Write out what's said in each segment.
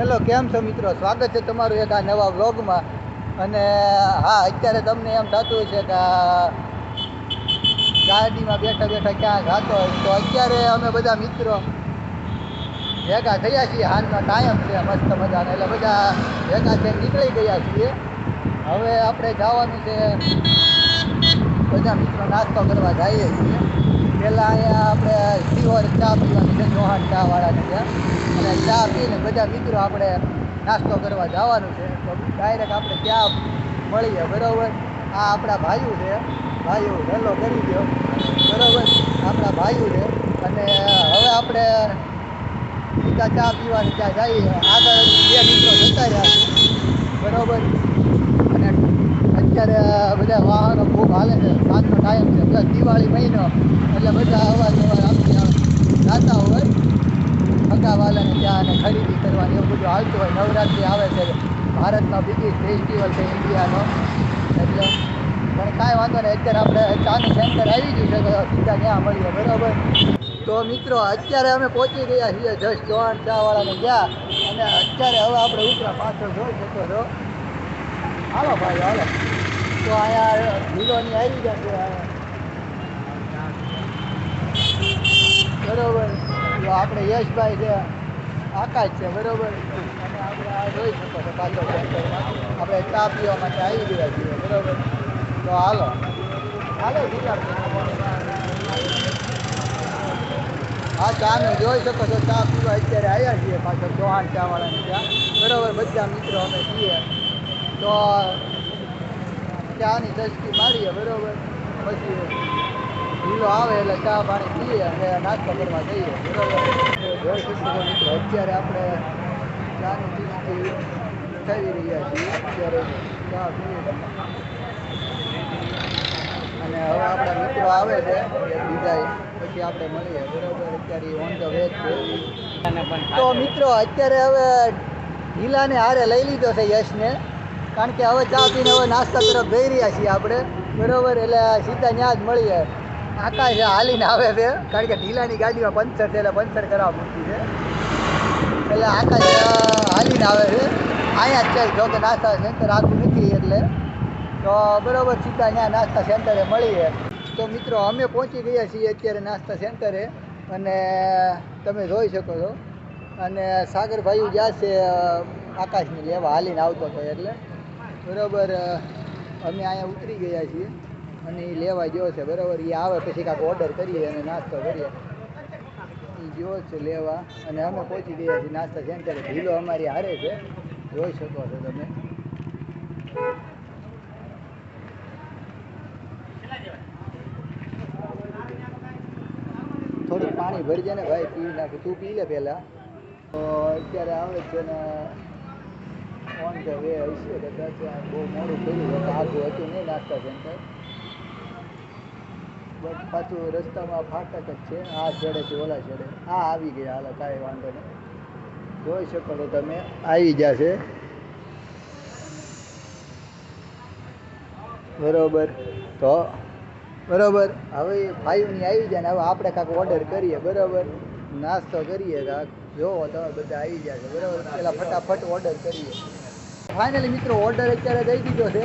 Hello, કેમ છો મિત્રો? સ્વાગત છે તમારું એક આ નવા વ્લોગમાં. અને હા, અત્યારે તમને એમ થતું હશે કે ગાડીમાં બેઠા બેઠા ક્યાં જતો હોય, તો અત્યારે અમે બધા મિત્રો ભેગા થયા છીએ. હાલનો ટાઈમ છે મસ્ત મજાનો, એટલે બધા ભેગા થઈને નીકળી ગયા છીએ. હવે આપણે જવાનું છે, બધા મિત્રો નાસ્તો કરવા જઈએ છીએ. પહેલાં અહીંયા આપણે શિહોર ચા પીવાની છે, ચૌહાણ ચા વાળાને ત્યાં. અને ચા પીને બધા મિત્રો આપણે નાસ્તો કરવા જવાનું છે. તો ડાયરેક્ટ આપણે ત્યાં મળીએ, બરાબર. આ આપણા ભાઈઓ છે, ભાઈઓ હેલો કરી દો, બરાબર. આપણા ભાઈઓ છે. અને હવે આપણે સીધા ચા પીવાની ત્યાં જઈએ. આગળ બે મિત્રો જતા રહ્યા છે, બરાબર. અને અત્યારે બધા વાહનો ખૂબ હાલે છે, સાંજનો ટાઈમ છે, પ્લસ દિવાળી મહિનો, એટલે બધા અવારનવાર આપણે જાતા હોય ફગાવાલાને ત્યાં અને ખરીદી કરવાની, એવું બધું હાલતું હોય. નવરાત્રિ આવે છે, ભારતનો બિગેસ્ટ ફેસ્ટિવલ છે ઇન્ડિયાનો, એટલે પણ કાંઈ વાંધો નહીં. અત્યારે આપણે ચાનું સેન્ટર આવી ગયું છે, તો સીધા ત્યાં મળીએ, બરાબર. તો મિત્રો અત્યારે અમે પહોંચી ગયા છીએ જસ્ટ ચૌહાણ ચાવાળાને ગયા. અને અત્યારે હવે આપણે ઉપરા પાછળ જોઈ શકો છો. હાલો ભાઈ હાલો. તો અહીંયા ઢીલોની આવી જશે, બરાબર. તો આપણે યશભાઈ છે, આકાશ છે, બરાબર. અને આપણે આ જોઈ શકો છો પાછળ સેન્ટરમાં આપણે ચા પીવા માટે આવી ગયા છીએ, બરાબર. તો હાલો હાલો હા, ચાને જોઈ શકો છો, ચા પીવા અત્યારે આવ્યા છીએ પાછળ ચૌહાણ ચાવાળાને ત્યાં, બરાબર. બધા મિત્રો અમે છીએ. તો ચાની ચસ્કી મારીએ, બરાબર. પછી ઢીલો આવે એટલે ચા પાણી પીએ અને નાસ્તો કરવા જઈએ, બરાબર. જોઈ શકો છો મિત્રો, અત્યારે આપણે ચાની ચસ્કી થઈ રહ્યા છીએ. અત્યારે ચા પીએ અને હવે આપણા મિત્રો આવે છે બીજા, પછી આપણે મળીએ, બરાબર. અત્યારે ઓન ધ વે છે. તો મિત્રો અત્યારે હવે ઢીલાને હારે લઈ લીધો છે યશને, કારણ કે હવે ચા પીને હવે નાસ્તા તરફ જઈ રહ્યા છીએ આપણે, બરાબર. એટલે સીધા ત્યાં જ મળીએ. આકાશ હાલીને આવે છે, કારણ કે ઢીલાની ગાડીમાં પંચર છે, એટલે પંચર કરાવવા મૂકી છે, એટલે આકાશ હાલીને આવે છે. અહીંયા જ છે, જો કે નાસ્તા સેન્ટર આખું નથી, એટલે તો બરાબર સીધા ત્યાં નાસ્તા સેન્ટરે મળીએ. તો મિત્રો અમે પહોંચી ગયા છીએ અત્યારે નાસ્તા સેન્ટરે, અને તમે જોઈ શકો છો. અને સાગરભાઈ જ્યાં છે આકાશને લેવા હાલીને આવતો હતો, એટલે બરાબર અમે અહીંયા ઉતરી ગયા છીએ અને એ લેવા ગયો છે, બરાબર. એ આવે પછી કાંઈક ઓર્ડર કરીએ અને નાસ્તો કરીએ. એ ગયો છે લેવા અને અમે પહોંચી ગયા છીએ નાસ્તા સેન્ટરે. ઢીલો અમારી હારે છે, જોઈ શકો છો તમે. થોડુંક પાણી ભરી જાય ને ભાઈ, પી નાખે. તું પી લે પહેલાં. તો અત્યારે આવે છે ને ઓન ધ વે હશે કદાચ. બહુ મોડું થયું હતું, આગું હતું નહીં નાસ્તા સેન્ટર, બટ પાછું રસ્તામાં ફાટક જ છે. આ છેડેથી ઓલા છેડે આ આવી ગયા. હાલો કાંઈ વાંધો નહીં, જોઈ શકો છો તમે, આવી જશે, બરાબર. તો બરાબર હવે ભાઈઓની આવી જાય ને હવે આપણે કાંઈક ઓર્ડર કરીએ, બરાબર. નાસ્તો કરીએ કાંઈક. જોવો તમે બધા આવી જાય છે, બરાબર. પહેલાં ફટાફટ ઓર્ડર કરીએ. ફાઇનલી મિત્રો ઓર્ડર અત્યારે દઈ દીધો છે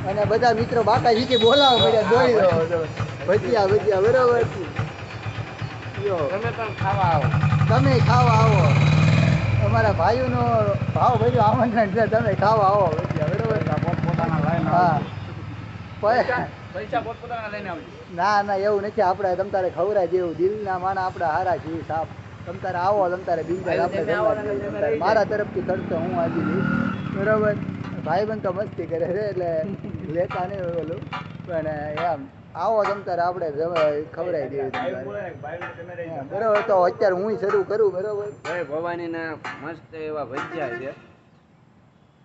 અને બધા મિત્રો બાકા શીખી બોલાવવા મળ્યા. જોઈ દો ભજીયા ભજીયા, બરાબર. તમે પણ ખાવા આવો, તમે ખાવા આવો. અમારા ભાઈઓનો ભાવ ભર્યું આમંત્રણ છે, તમે ખાવા આવો ભજીયા, બરાબર. હા, પૈસા પોતપોતાના લઈને આવજો. ના ના એવું નથી, આપણે તમ તારે ખવડાય જેવું દિલના માણા આપણે હારા છીએ સાહેબ. તમ તારે આવો, તમ તારે બિંદાસ આપણે મારા તરફથી ખર્ચો હું આપી દઈશ, બરાબર. ભાઈબંધ તો મસ્તી કરે છે એટલે લેતા નહીં ઓલું, પણ એમ આવો તમ તારે આપણે ખવડાવી દેવી, બરાબર. તો અત્યારે હું શરૂ કરું, બરાબર. ભવાનીના મસ્ત એવા ભજીયા છે.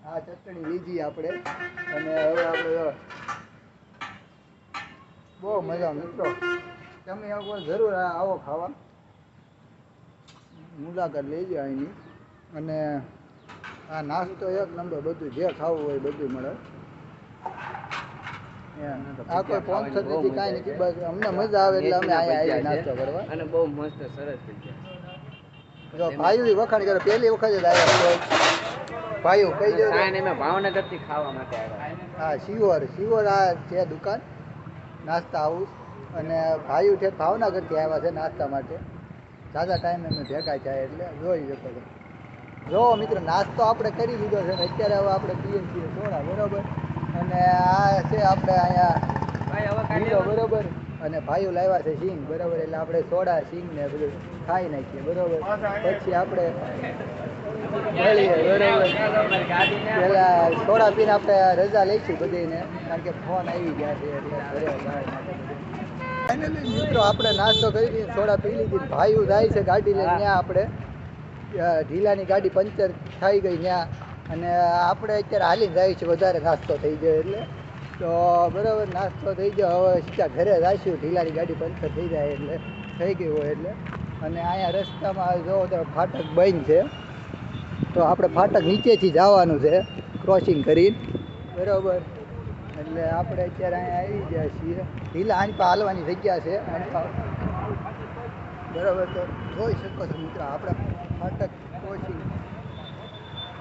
આ ચટણી લીધી આપણે અને હવે આપણે બહુ મજા. મિત્રો તમે જરૂર આવો ખાવા, મુલાકાત લેજો અહીંની. અને આ નાસ્તો એક નંબર, બધું જે ખાવું હોય બધું મળે. આ કોઈ સ્પોન્સર નથી, કાંઈ નથી, બસ અમને મજા આવે એટલે અમે અહીંયા આવી નાસ્તો કરવા. અને બહુ મસ્ત સરસ ભજીયા. જો ભાઈઓ વખાણ કરે પહેલી વખત જ આવ્યા ભાઈઓ કઈ દે સાંજ અમે ભાવનગરથી ખાવા માટે આવ્યા. હા શિવર આ છે દુકાન નાસ્તા હાઉસ અને ભાઈઓ છે ભાવનગરથી આવ્યા છે નાસ્તા માટે ઝાઝા ટાઈમ અમે ભેગા થાય એટલે જોઈ શકો છો. જો મિત્રો નાસ્તો આપણે કરી લીધો છે ને અત્યારે હવે આપણે પીએ છીએ સોડા બરોબર અને આ છે આપણે અહીંયા લીલો બરોબર અને ભાઈઓ લાવ્યા છે સિંગ બરોબર એટલે આપણે સોડા સિંગ ને બધું ખાઈ નાખીએ બરોબર પછી આપણે મળીએ બરોબર પેલા સોડા પીને આપણે રજા લઈશું બધીને કારણ કે ફોન આવી ગયા છે એટલે ઘરે ફાઇનલી મિત્રો આપણે નાસ્તો કરી દીધી સોડા પી લીધી ભાઈઓ જાય છે ગાડી લઈને ત્યાં આપણે ઢીલાની ગાડી પંચર થઈ ગઈ ત્યાં અને આપણે અત્યારે હાલીને જાય છે વધારે નાસ્તો થઈ જાય એટલે તો બરાબર નાસ્તો થઈ ગયો હવે સીધા ઘરે જઈશું ઢીલાની ગાડી પંચર થઈ જાય એટલે થઈ ગઈ હોય એટલે અને અહીંયા રસ્તામાં જો તો ફાટક બંધ છે તો આપણે ફાટક નીચેથી જવાનું છે ક્રોસિંગ કરીને બરાબર એટલે આપણે અત્યારે અહીંયા આવી ગયા છીએ ઢીલા આની પર હાલવાની જગ્યા છે બરાબર તો જોઈ શકો છો મિત્રો આપણે ફાટક ક્રોસિંગ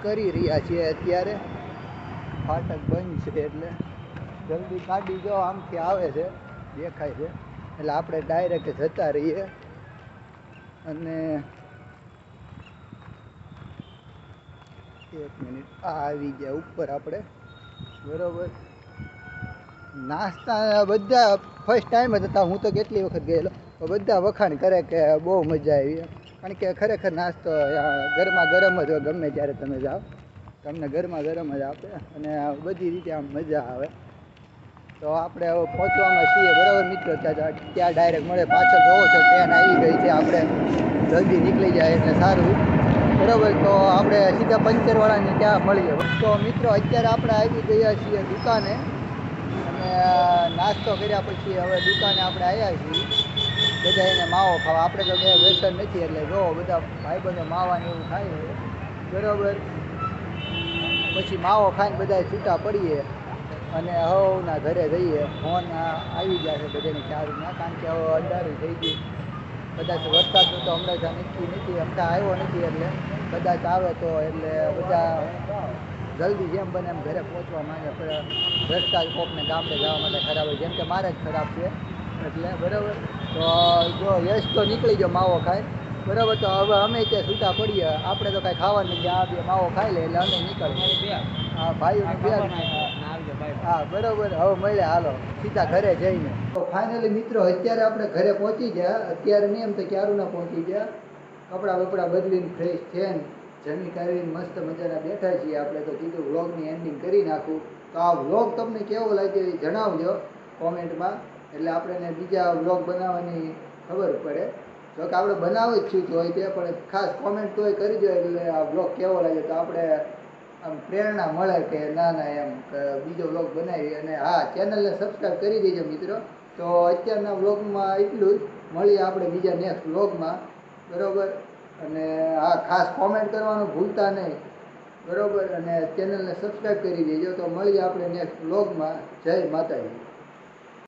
કરી રહ્યા છીએ અત્યારે ફાટક બંધ છે એટલે જલ્દી ગાડી જો આમથી આવે છે દેખાય છે એટલે આપણે ડાયરેક્ટ જતા રહીએ અને એક મિનિટ આવી ગયા ઉપર આપણે બરાબર નાસ્તા બધા ફર્સ્ટ ટાઈમ જ હતા હું તો કેટલી વખત ગયેલો બધા વખાણ કરે કે બહુ મજા આવી કારણ કે ખરેખર નાસ્તો ગરમા ગરમ જ હોય ગમે ત્યારે તમે જાઓ તમને ગરમા ગરમ જ આપે અને બધી રીતે આમ મજા આવે તો આપણે હવે પહોંચવામાં છીએ બરાબર મિત્રો ત્યાં ડાયરેક્ટ મળે પાછળ જોવો છો ટ્રેન આવી ગઈ છે આપણે જલ્દી નીકળી જાય એટલે સારું બરાબર તો આપણે સીધા પંચરવાળાને ત્યાં મળીએ તો મિત્રો અત્યારે આપણે આવી ગયા છીએ દુકાને અને નાસ્તો કર્યા પછી હવે દુકાને આપણે આવ્યા છીએ બધા એને માવો ખાવા આપણે તો કંઈ વ્યસન નથી એટલે જો બધા ભાઈબંધો માવાને એવું ખાય બરાબર પછી માવો ખાઈને બધા છૂટા પડીએ અને હવના ઘરે જઈએ ફોન આવી ગયા છે બધાને ચારુના કારણ કે હવે અંધારું થઈ ગયું કદાચ વરસાદનું તો હમણાં ત્યાં નક્કી નથી હમણાં આવ્યો નથી એટલે કદાચ આવે તો એટલે બધા જલ્દી જેમ બને એમ ઘરે પહોંચવા માંગે રસ્તા કોકને ગામડે જવા માટે ખરાબ હોય જેમ કે મારે જ ખરાબ છે એટલે બરાબર તો જો યશ તો નીકળી ગયો માવો ખાય બરાબર તો હવે અમે ત્યાં છૂટા પડીએ આપણે તો કાંઈ ખાવાનું નથી આ બે માવો ખાઈ લે એટલે અમે નીકળીએ હા ભાઈઓને બે હા બરાબર હવે મળે હાલો સીધા ઘરે જઈને તો ફાઇનલી મિત્રો અત્યારે આપણે ઘરે પહોંચી ગયા અત્યારે નહીં એમ તો ક્યારું ના પહોંચી ગયા કપડાં બપડા બદલીને ફ્રેશ થઈને જમી કરીને મસ્ત મજાના બેઠા છીએ આપણે તો કીધું વ્લોગની એન્ડિંગ કરી નાખું તો આ વ્લોગ તમને કેવો લાગ્યો એ જણાવજો કોમેન્ટમાં એટલે આપણને બીજા વ્લોગ બનાવવાની ખબર પડે જો કે આપણે બનાવી જ છું તો હોય તે પણ ખાસ કોમેન્ટ તોય કરી દો એટલે આ વ્લોગ કેવો લાગ્યો તો આપણે આમ પ્રેરણા મળે કે ના એમ કે બીજો વ્લોગ બનાવી અને હા ચેનલને સબસ્ક્રાઈબ કરી દેજો મિત્રો તો અત્યારના વ્લોગમાં એટલું જ મળીએ આપણે બીજા નેક્સ્ટ વ્લોગમાં બરાબર અને હા ખાસ કોમેન્ટ કરવાનું ભૂલતા નહીં બરાબર અને ચેનલને સબસ્ક્રાઈબ કરી દેજો તો મળીએ આપણે નેક્સ્ટ વ્લોગમાં જય માતાજી.